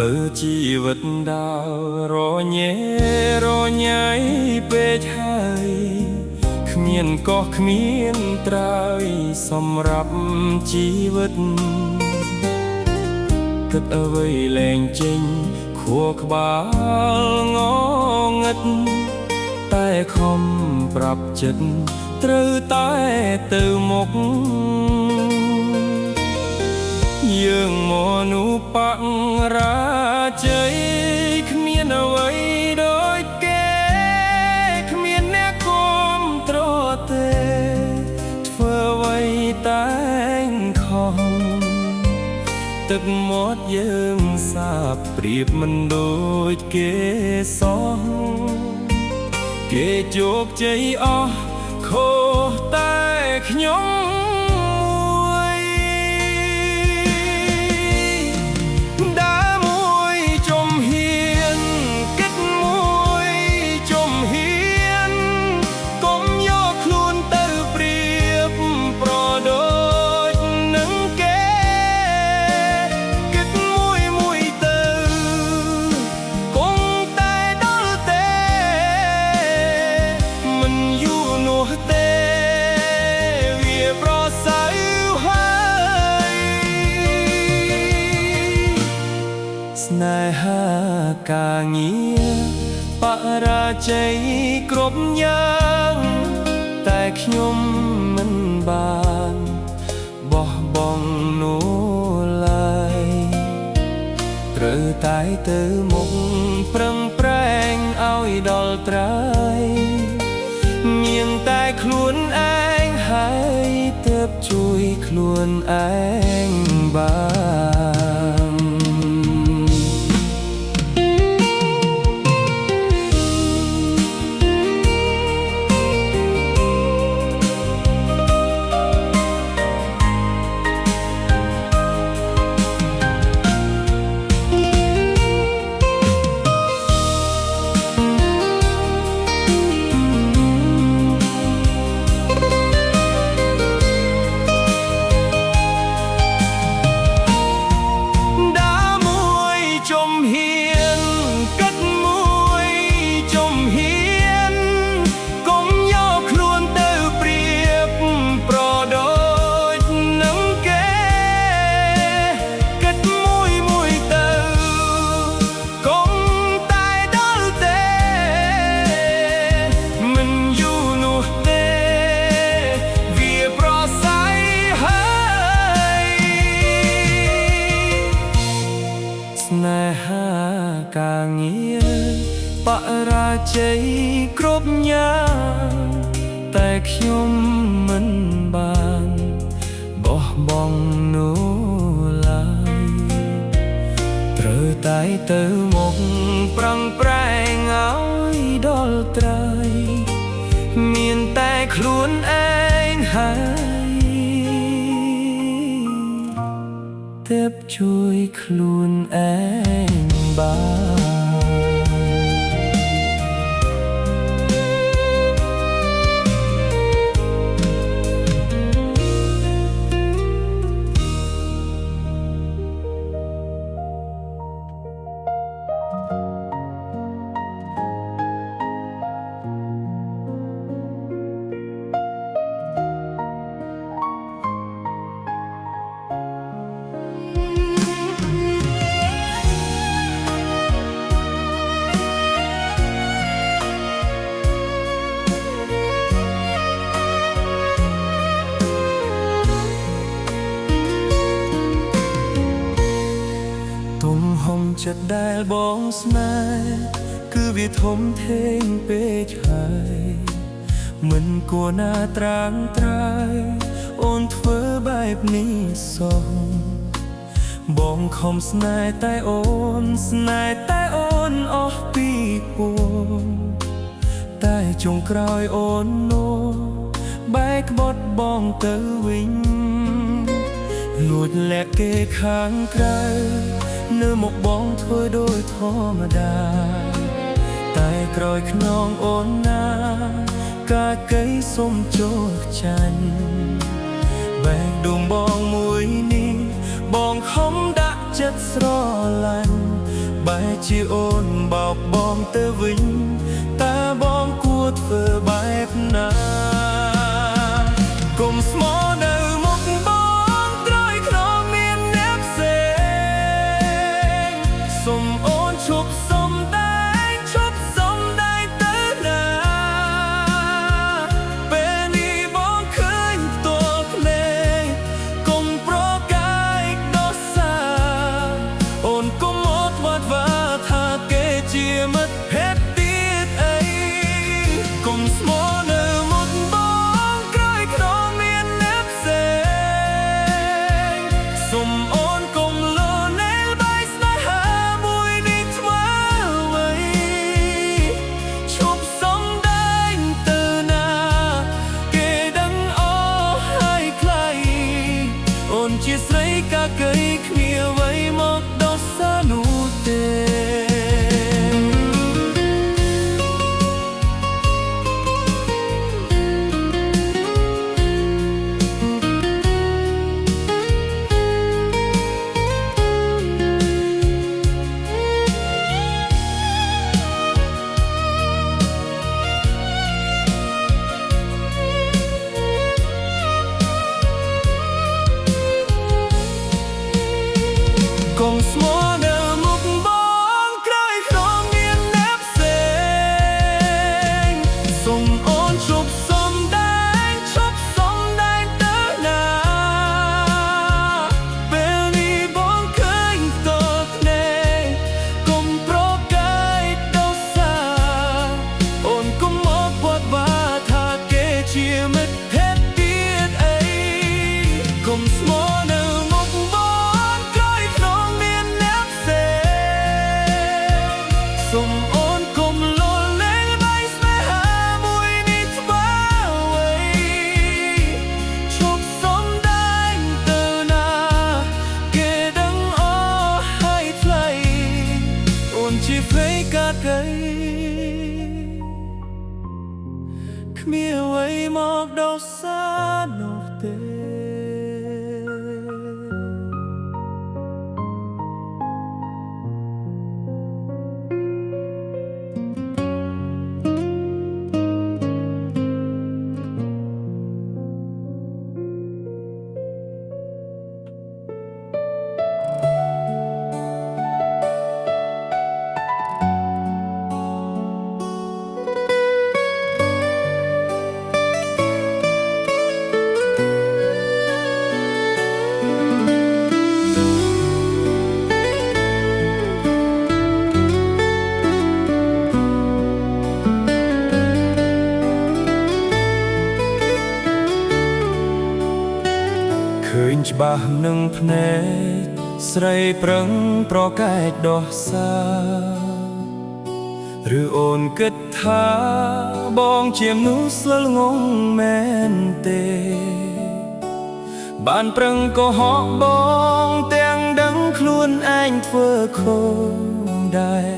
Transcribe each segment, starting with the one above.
លើជីវិតដើររញ៉េរញ៉ៃពេកហើយគ្មានកោះគ្មានត្រើយសម្រាប់ជីវិតគិតអ្វីលែងចេញខួរក្បាលងងឹតតែខំប្រាប់ចិត្តត្រូវតែទៅមុខយើងមនុស្សបរាជ័យគ្មានអ្វីដូចគេគ្មានអ្នកគាំទ្រទេធ្វើអ្វីតែងខុសទឹកមាត់យើងសាបប្រៀបមិនដូចគេសោះគេជោគជ័យអស់ខុសតែខ្ញុំស្នេហាការងារបរាជ័យគ្រប់យ៉ាងតែខ្ញុំមិនបានបោះបង់នោះឡើយត្រូវតែទៅមុខប្រឹងប្រែងឲ្យដល់ត្រើយមានតែខ្លួនឯងហើយទើបជួយខ្លួនឯងបានស្នេហាការងារបរាជ័យគ្រប់យ៉ាងតែខ្ញុំមិនបានបោះបង់នោះឡើយត្រូវតែទៅមុខប្រឹងប្រែងឲ្យដល់ត្រើយមានតែខ្លួនឯងហើយទើបជួយខ្លួនឯងបានចិត្តដែលបងស្នេហ៍គឺវាធំធេងពេកហើយមិនគួរណាត្រាំត្រើយអូនធ្វើបែបនេះសោះបងខំស្នេហ៍តែអូនស្នេហ៍តែអូនអស់ពីពួងតែចុងក្រោយអូននោះបែកក្បត់បងទៅវិញលួចលាក់គេខាងក្រៅនៅមកបងធ្វើដូចធម្មតាតែក្រោយខ្នងអូនណាការកៃសុំជោគចាញ់បែកដួងបងមួយនេះបងខំដាក់ចិត្តស្រឡាញ់ ជាអូនបោកបងទៅវិញតើបងគួរធ្វើបែបណាកុំស្មោះនៅមុខបងក្រោយខ្នងមានអ្នកផ្សេងសុំអូនឈប់សុំដែងឈប់សុំដែងទៅណាពេលនេះបងឃើញផ្ទាល់ភ្នែកកុំប្រកាយដោះសារអូនកុំមកវត្តវាថាគេជាមិត្តភក្តិទៀតអីកុំស្មោះនៅមុខបងក្រោយខ្នងមានអ្នកផ្សេងសុំអូនកុំលនេលបាយស្នេហាមួយនេះធ្វើអ្វីឈប់សុំដែងទៅណាគេដឹងអស់ហើយខ្លៃអូនជាស្រីកាកៃគ្មានអ្វីមកដោះសារនោះទេកុំស្មោះនៅមុខបងក្រោយខ្នងមានអ្នកផ្សេងសុំអូនឈប់សុំដែងឈប់សុំដែងទៅណាពេលនេះបងឃើញផ្ទាល់ភ្នែកកុំប្រកាយដោះសារអូនកុំមកវត្តវាថាគេជាមិត្តភក្តិទៀតអីកុំស្មោះនៅមុខបងក្រោយខ្នងមានអ្នកផ្សេងសុំអូនកុំលលេងបាយស្នេហាមួយនេះធ្វើអ្វីឈប់សុំដែងទៅណាគេដឹងអស់ហើយថ្លៃអូនជាព្រៃកាកៃគ្មានអ្វីមកដោះសារនោះទេ ឃើញច្បាស់នឹងភ្នែកស្រីប្រឹងប្រកែកដោះសារឬអូនគិតថាបងជាមនុស្សស្លងងមែនទេបានប្រឹងកុហកបងទាំងដឹងខ្លួនឯងធ្វើខុសដែរ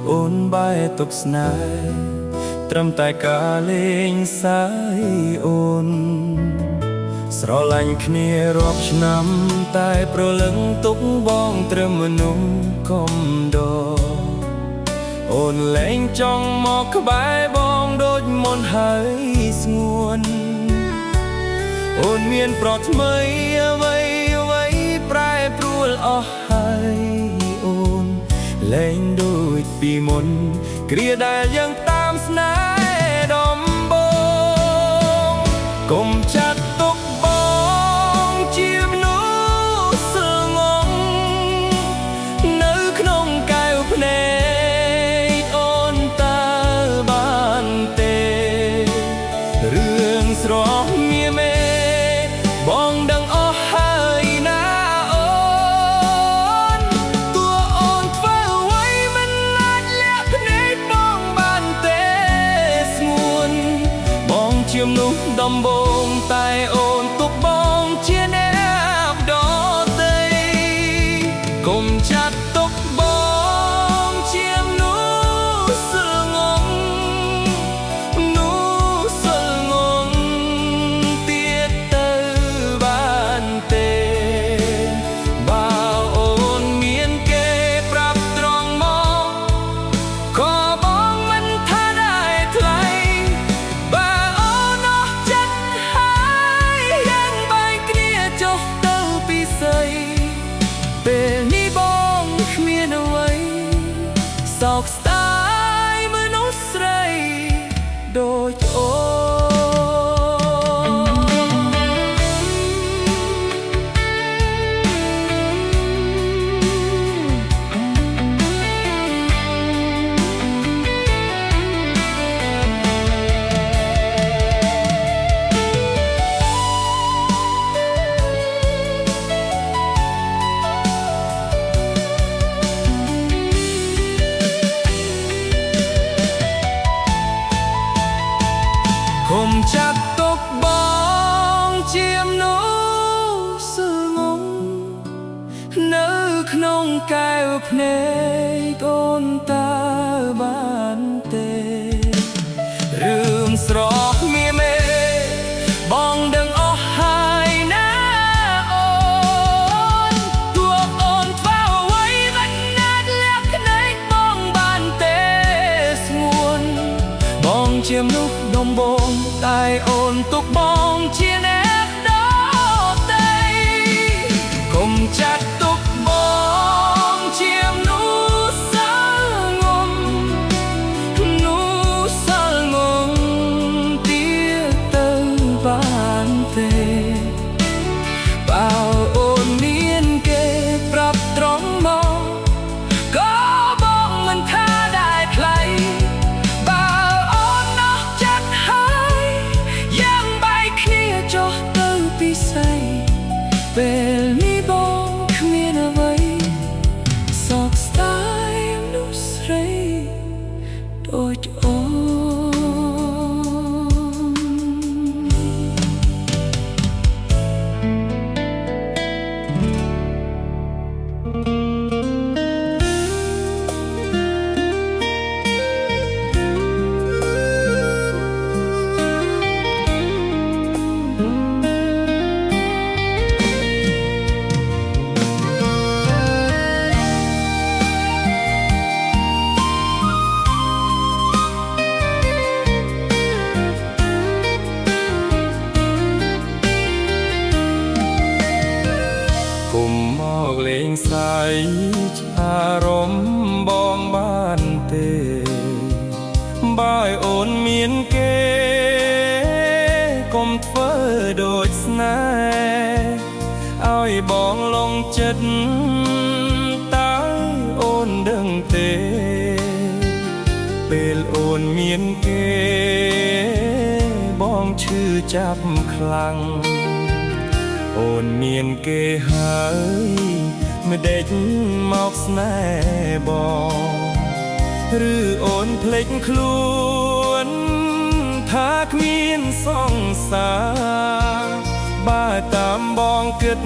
អូនបែរទុកស្នេហ៍ត្រឹមតែការលេងសើចអូនស្រឡាញ់គ្នារាប់ឆ្នាំតែប្រលឹងទុកបងត្រឹមមនុស្សកុំដអូនលែងចង់មកក្បែរបងដូចមុនហើយស្ងួនអូនមានប្រត់ថ្មីអ្វីប្រែប្រួលអស់ហើយអូនលែងដូចពីមុនគ្រាដែលយើងតាមស្នេហ៍ដំបូងកុំចាត់ទុកបងជាមនុស្សស្ងងនៅក្នុងកែវភ្នែកអូនតើបានទេរឿងស្រស់មាមេបងដឹងអស់ហើយណាអូនតួអូនធ្វើអ្វីមិនអាចលាក់ភ្នែកបងបានទេស្ងួនបងជាមនុស្សដំបូងតែអូនទុកបងជាអ្នកដទៃកុំចាត់ទុកបងជាមនុស្សស្ងងមនុស្សស្ងងទៀតទៅបានទេបើអូនមានគេប្រាប់ត្រង់មក នតាបានទេរឿងស្រស់មាមេបងដឹងអស់ហើយណាអូនទោះអូនធ្វើអ្វីមិនណាត់លក្ខណៃបងបានទេស្ងួនបងជាមនុស្សដំបងតែអូនទុកបងជាអ្នកដទៃកុំចាត់ទុកបងជាមនុស្សសាងំមនុស្សសាងំទៀតទៅបានទេបើអូនមានគេប្រាប់ត្រង់មកក៏បងមិនថាได้ថ្លៃបើអូនណោះចាត់ហើយយ៉ាងបែកគ្នាចុះទៅពិស័យពេលនេះបងគ្មានអ្វីសោកស្ដាយមនុស្សស្រីដូចអូនគុំមកលេងសើចអារម្មណ៍បងបានទេបើអូនមានគេកុំធ្វើដូចស្នេហ៍ឲ្យបងលងចិត្តតើអូនដឹងទេពេលអូនមានគេបងឈឺចាប់ខ្លាំងអូនមានគេហើយមិនដេចមកស្នេហ៍បងឬអូនភ្លេចខ្លួនថាគ្មានសង្សារបើតាមបងគិត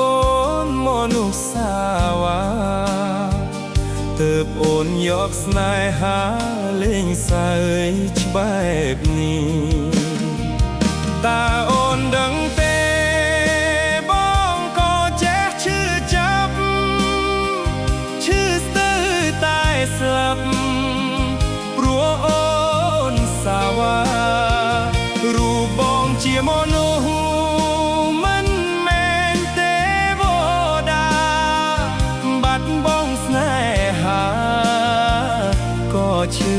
អូនមនុស្សសាវ៉ាទើបអូនយកស្នេហាលេងសើចបែបនេះតើអូនដឹងទេបងក៏ចេះឈឺចាប់ឈឺស្ទើរតែស្លាប់ព្រោះអូនសាវ៉ារូបបងជាមនុស្សមិនមែនទេវតាបាត់បង់ស្នេហាក៏ឈឺ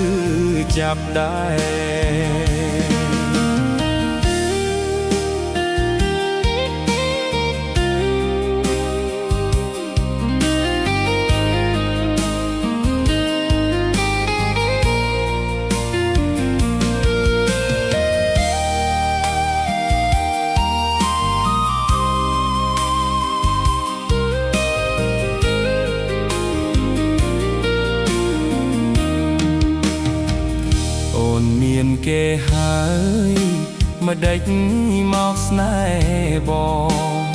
ចាប់ដែរមានគេហើយមិនដេចមកស្នេហ៍បង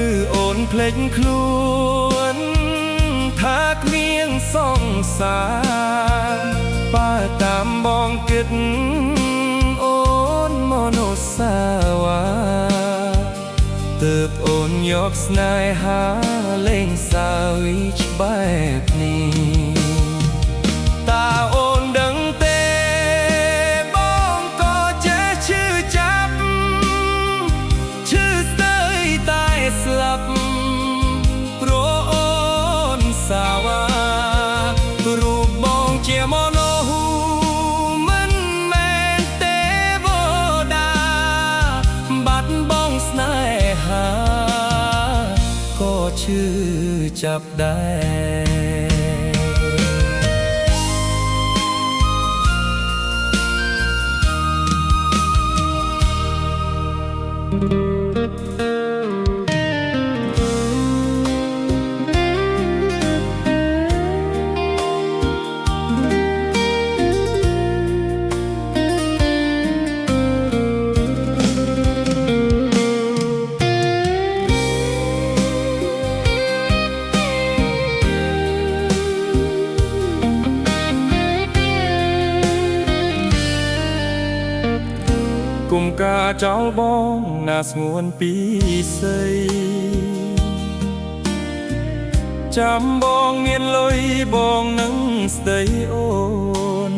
ឬអូនភ្លេចខ្លួនថាគ្មានសង្សារបើតាមបងគិតអូនមនុស្សសាវ៉ាទើបអូនយកស្នេហាលេងសើចបែបនេះតើអូនដឹងទេស្លាប់ព្រោះអូនសាវ៉ារូបបងជាមនុស្សមិនមែនទេវតាបាត់បង់ស្នេហាក៏ឈឺចាប់ដែរ រាចោលបងណាស្ងួនពីស្អីចាំបងមានលុយបងនឹងស្ដីអូន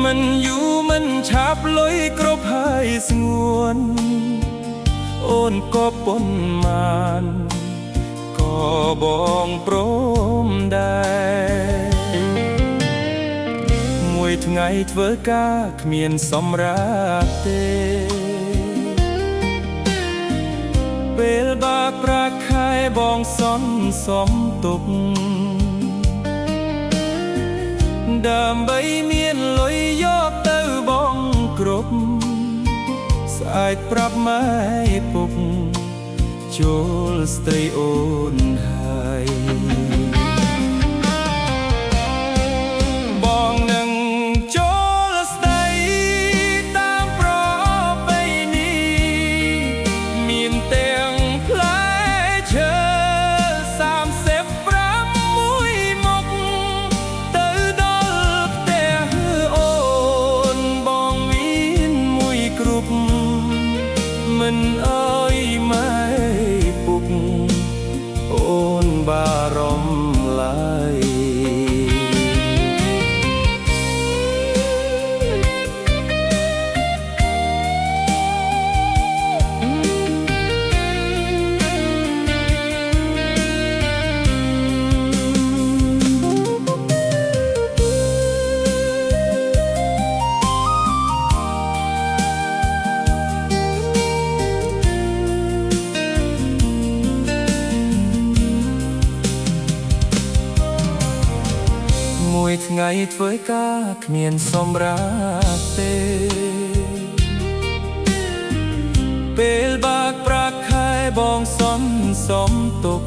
មិនយូរមិនឆាប់លុយគ្រប់ហើយស្ងួនអូនក៏ប៉ុន្មានក៏បងព្រមដែរមួយថ្ងៃធ្វើការគ្មានសម្រាប់ទេពេលបាក់ប្រាក់ខែបងសន្សំទុកដើម្បីមានលុយយកទៅបងគ្រប់ស្អែកប្រាប់ម៉ែពុកចូលស្ត្រីអូនហើយបងនឹងចូលស្ត្រីតាមប្រពៃណីមានទាំងផ្លែឈើ35មួយមុខទៅដល់ផ្ទះអូនបងមានមួយគ្រប់មិនអើយម៉ែពុកអូនបារម្ភឡើយមួយថ្ងៃធ្វើការគ្មានសម្រាប់ទេពេលបាក់ប្រាក់ខែបងសន្សំទុក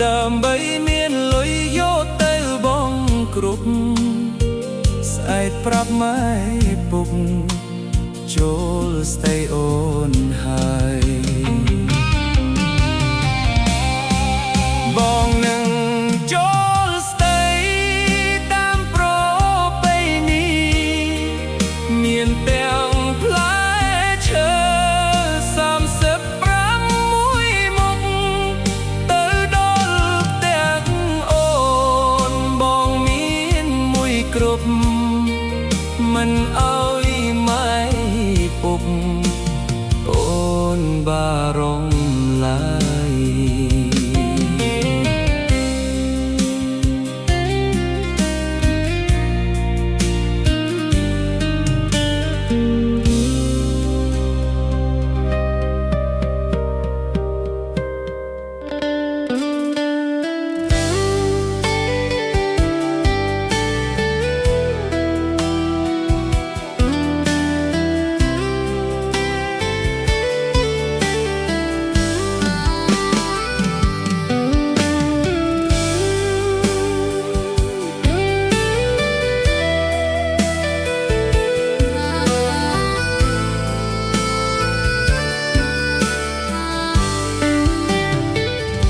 ដើម្បីមានលុយយកទៅបងគ្រប់ស្អែកប្រាប់ម៉ែពុកចូលស្ដីអូនហើយបងនឹងចូលស្ដីតាមប្រពៃណីមានទាំងផ្លែឈើ35មួយមុខទៅដល់ផ្ទះអូនបងមានមួយគ្រប់មិនអើយម៉ែពុកអូនបារម្ភឡើយ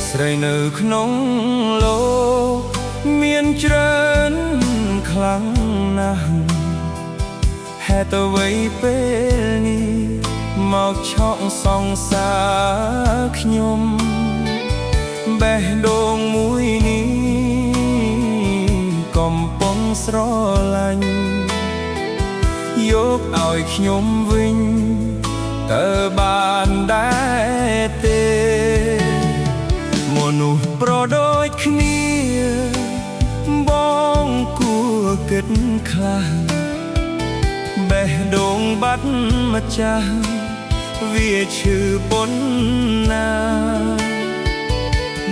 ស្រីនៅក្នុងលោកមានច្រើនខ្លាំងណាស់ហេតុអ្វីពេលនេះមកឆក់សង្សារខ្ញុំបេះដូងមួយនេះកំពុងស្រឡាញ់យកឲ្យខ្ញុំវិញតើបានដែរទេមនុស្សប្រដូចគ្នាបងគួរគិតខ្លះបេះដូងបាត់ម្ចាស់វាឈឺប៉ុណ្ណា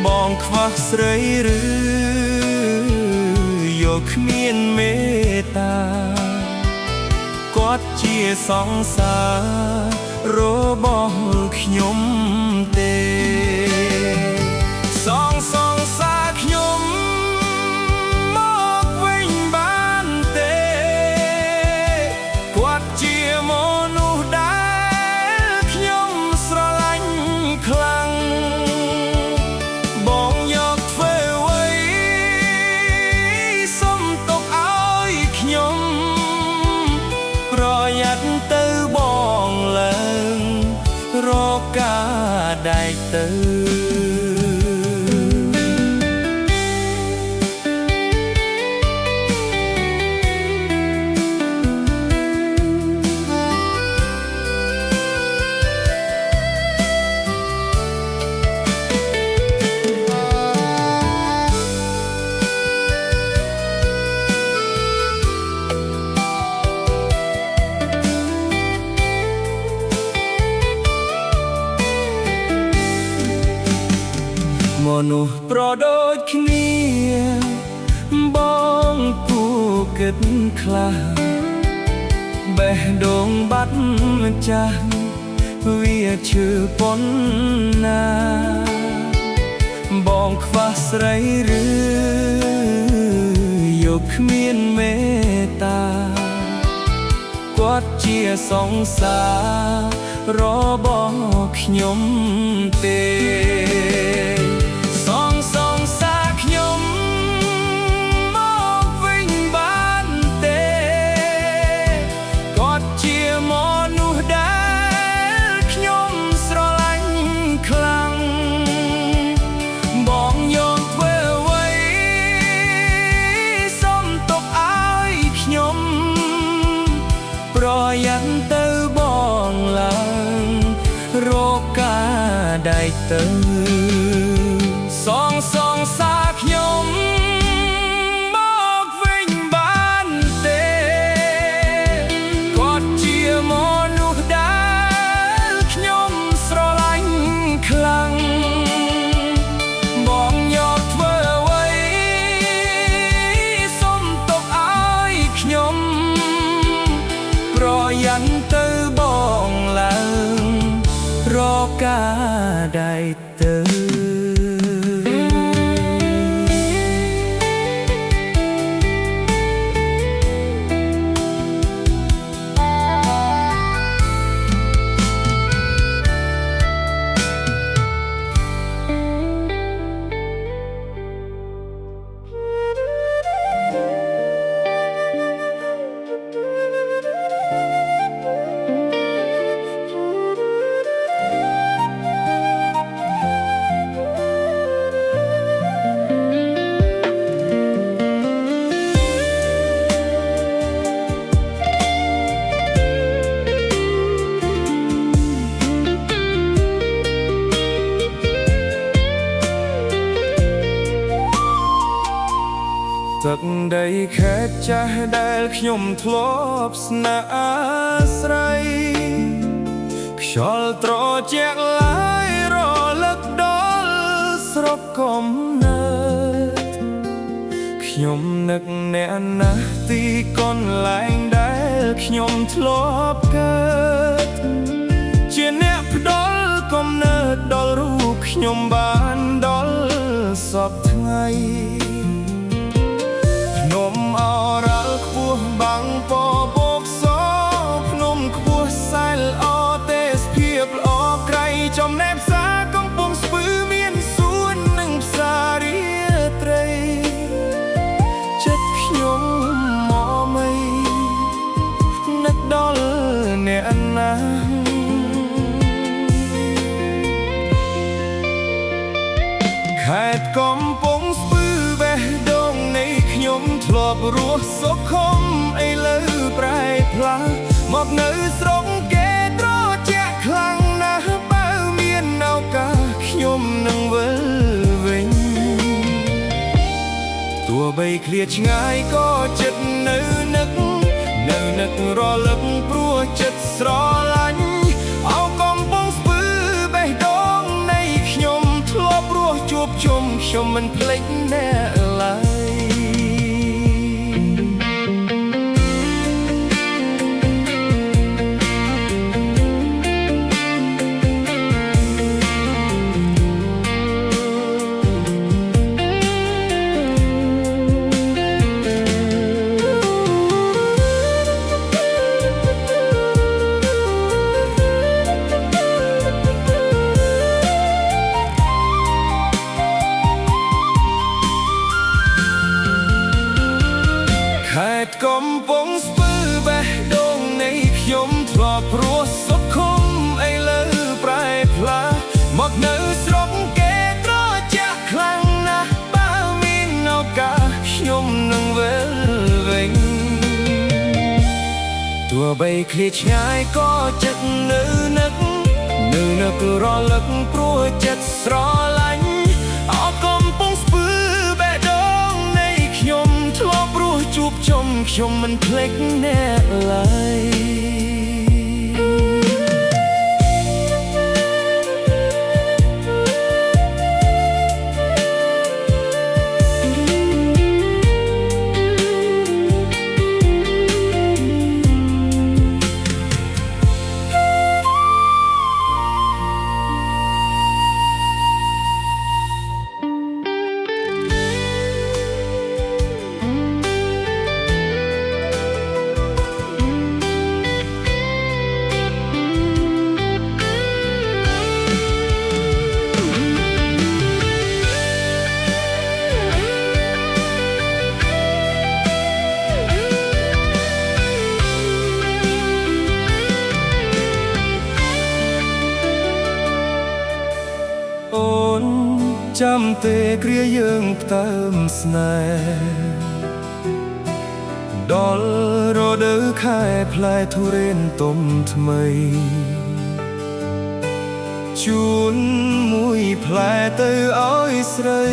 បងខ្វះស្រីឬយកគ្មានមេត្តាគាត់ជាសង្សាររបស់ខ្ញុំទេសងសង្សារខ្ញុំមកវិញបានទេគាត់ជាមនុស្សដែលខ្ញុំស្រឡាញ់ខ្លាំងបងយកធ្វើអ្វីសុំទុកឲ្យខ្ញុំ ទៅមនុស្សប្រដូចគ្នាបងពូគិតខ្លះបេះដូងបាត់ម្ចាស់វាឈឺប៉ុណ្ណាបងខ្វះស្រីឬយកគ្មានមេត្តាគាត់ជាសង្សាររបស់ខ្ញុំទេប្រយ័ត្នទៅបងឡើងរកការដែកទៅសងសារខ្ញុំមកវិញបានទេគាត់ជាមនុស្សដែលខ្ញុំស្រឡាញ់ខ្លាំងបងយកធ្វើអ្វីសុំទុកឲ្យខ្ញុំប្រយ័ត្នទៅបងឡើងរកការដែកទៅទឹកដីខេត្តចាស់ដែលខ្ញុំធ្លាប់ស្នាក់អាស្រ័យខ្យល់ត្រជាក់ឡាយរលឹកដល់ស្រុកកំណើតខ្ញុំនឹកអ្នកណាស់ទីកន្លែងដែលខ្ញុំធ្លាប់កើតជាអ្នកផ្ដល់កំណើតដល់រូបខ្ញុំបានដល់សពថ្ងៃភ្នំអរ៉ាល់ខ្ពស់បាំងពបោកសភ្នំខ្ពស់សែលល្អទេសភាពល្អក្រៃចំណែកផ្សារកំពង់ស្ពឺមានសួននិងផ្សាររាត្រីចិត្តខ្ញុំមកមីនឹកដល់អ្នកណាខេត្តកំពង់ស្ពឺបេះដូងនៃខ្ញុំធ្លាប់រស់សុខំឥឡូវប្រែផ្លាស់មកនៅស្រុកគេត្រជាក់ខ្លាំងណាស់បើមានឱកាសខ្ញុំនឹងវិលវិញទោះបីឃ្លាតឆ្ងាយក៏ចិត្តនៅនឹករលឹកព្រោះចិត្តស្រឡាញ់អោកំពង់ស្ពឺបេះដូងនៃខ្ញុំធ្លាប់រស់ជួបជុំខ្ញុំមិនភ្លេចអ្នកឡើយ បីឃ្លាតឆ្ងាយក៏ចិត្តនៅនឹករលឹកព្រោះចិត្តស្រឡាញ់អរកំពុងស្ពឺបេះដូងនៃខ្ញុំធ្លាប់រស់ជួបជុំខ្ញុំមិនភ្លេចអ្នកឡើយចាំទេគ្រាយើងផ្ដើមស្នេហ៍ដល់រដូវខែផ្លែទុរេនទុំថ្មីជូនមួយផ្លែទៅឲ្យស្រី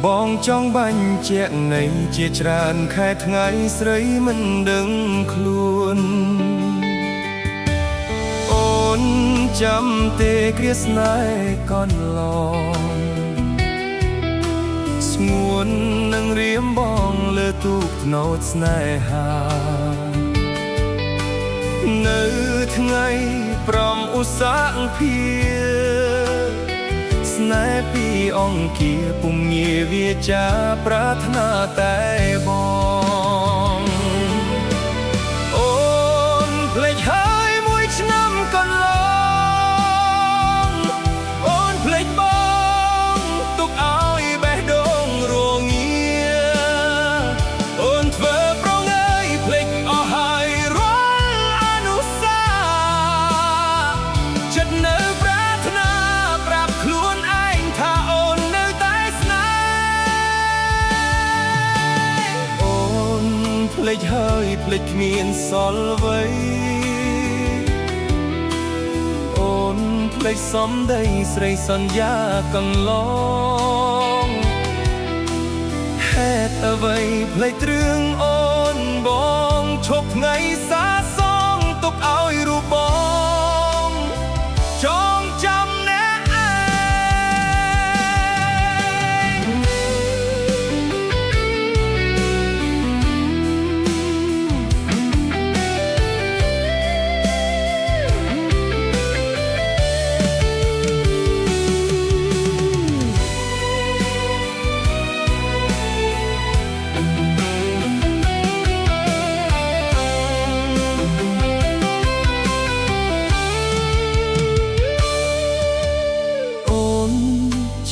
បងចង់បាញ់ជាក់នៃជាច្រើនខែថ្ងៃស្រីមិនដឹងខ្លួនចាំទេគ្រាស្នេហ៍កន្លងស្ងួននឹងរៀមបងលើទូកថ្នោតស្នេហានៅថ្ងៃប្រំឧស្សាហ៍ភាស្នេហ៍ពីអង្គាពុំងាយវាចាប្រាថ្នាតែបងអូនភ្លេចហើយមួយឆ្នាំកន្លងភ្លេចហើយភ្លេចគ្មានសល់អ្វីអូនភ្លេចសំដីស្រីសន្យាកន្លងហេតុអ្វីភ្លេចទ្រឿងអូនបងឈប់ថ្ងៃសាសងទុកឲ្យរូបបងចងចាំអ្នកឯ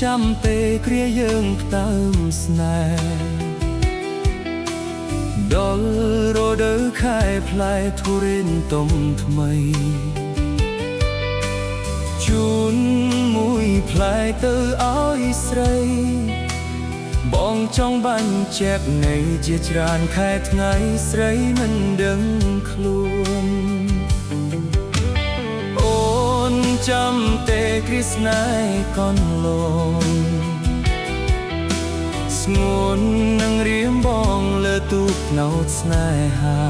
ចាំទេគ្រាយើងផ្ដើមស្នេហ៍ដល់រដូវខែផ្លែទុរេនទុំថ្មីជូនមួយផ្លែទៅឲ្យស្រីបងចង់បាញ់ជាក់នៃជាច្រើនខែថ្ងៃស្រីមិនដឹងខ្លួនចាំទេគ្រាស្នេហ៍កន្លងស្ងួននឹងរៀមបងលើទូកថ្នោតស្នេហា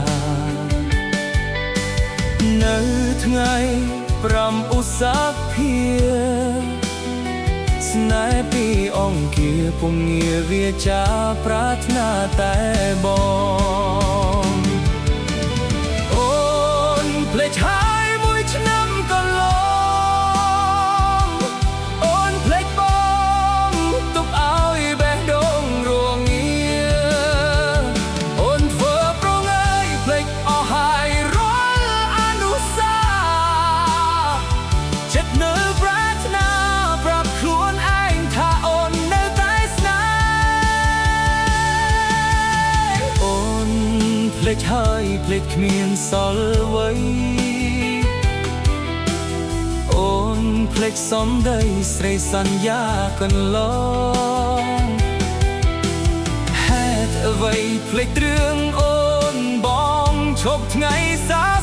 នៅថ្ងៃប្រំឧស្សាហ៍ភាស្នេហ៍ពីអង្គាពុំងាយវាចាប្រាថ្នាតែបងអូនភ្លេចហើយមួយឆ្នាំកន្លងភ្លេចហើយភ្លេចគ្មានសល់អ្វីអូនភ្លេចសំដីស្រីសន្យាកន្លងហេតុអ្វីភ្លេចរឿងអូនបងឈ chốc ngày xa